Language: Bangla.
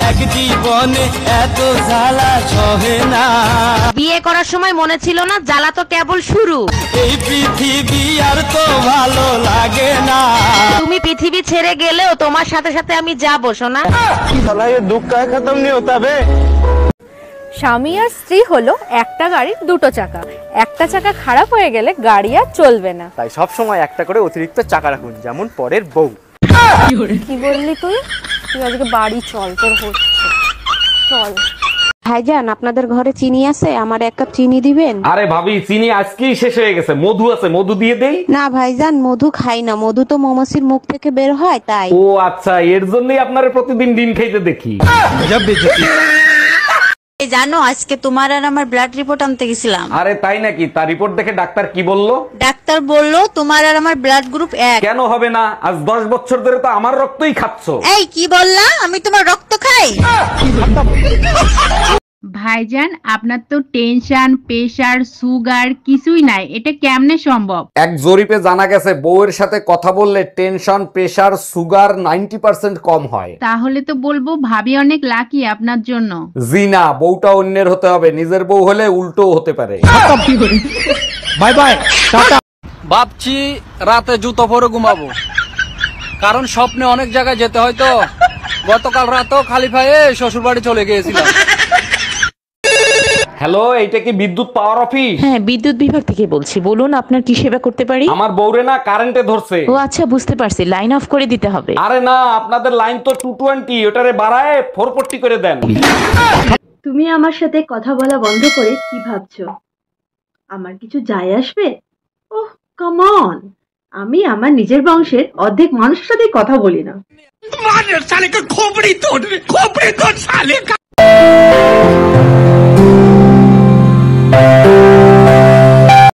এক জীবনে এত জ্বালা সহে না। বিয়ে করার সময় মনে ছিল না জ্বালা তো কেবল শুরু। এই পৃথিবী আর তো ভালো লাগে না। তুমি পৃথিবী ছেড়ে গেলেও তোমার সাথে সাথে আমি যাবো সোনা। সালা ये दुख का खत्म नहीं होता बे। স্বামী আর স্ত্রী হলো একটা গাড়ির দুটো চাকা। একটা চাকা খারাপ হয়ে গেলে গাড়ি আর চলবে না। তাই সব সময় একটা করে অতিরিক্ত চাকা রাখুন, যেমন পরের বউ। কি বললি তুই? তুই আজকে বাড়ি চল, তোর হচ্ছে। চল। ভাইজান আপনাদের ঘরে চিনি আছে? আমার এক কাপ চিনি দিবেন? আরে ভাবি, চিনি আজকেই শেষ হয়ে গেছে। মধু আছে, মধু দিয়ে দেই? না ভাইজান, মধু খাই না। মধু তো মৌমাছির মুখ থেকে বের হয় তাই। ও আচ্ছা, এর জন্যই আপনারা প্রতিদিন ডিম খাইতে দেখি। জানো আজকে তোমার আর আমার ব্লাড রিপোর্ট আনতে গেছিলাম। আরে তাই নাকি? তার রিপোর্ট দেখে ডাক্তার কি বললো? ডাক্তার বললো তোমার আর আমার ব্লাড গ্রুপ 1। কেন হবে না? আজ 10 বছর ধরে তো আমার রক্তই খাচ্ছো। এই কি বললা? আমি তোমার রক্ত খাই? ভাইজান, আপনার তো টেনশন, প্রেসার, সুগার কিছুই নাই, এটা কেমনে সম্ভব? এক জরিপে জানা গেছে বউয়ের সাথে কথা বললে টেনশন, প্রেসার, সুগার 90% কম হয়। তাহলে তো বলবো ভাবি অনেক লাকি আপনার জন্য। জি না, বউটা অন্যের হতে হবে। নিজের বউ হলে উল্টো হতে পারে। Bye bye tata. ভাবছি রাতে জুতো পরে ঘুমাবো, কারণ স্বপ্নে অনেক জায়গায় যেতে হয় তো। গতকাল রাতেও খালি পায়ে শ্বশুর বাড়ি চলে গিয়েছিলাম। হ্যালো, এইটা কি বিদ্যুৎ পাওয়ার অফিস? হ্যাঁ, বিদ্যুৎ বিভাগ থেকে বলছি। বলুন আপনার কি সেবা করতে পারি? আমার বউরে না কারেন্টে ধরছে। ও আচ্ছা, বুঝতে পারছি। লাইন অফ করে দিতে হবে। আরে না, আপনাদের লাইন তো 220, ওটারে বাড়ায় 440 করে দেন। তুমি আমার সাথে কথা বলা বন্ধ করে কি ভাবছো? আমার কিছু যায় আসবে? ওহ কাম অন, আমি আমার নিজের বংশের অর্ধেক মানুষের সাথে কথা বলি না।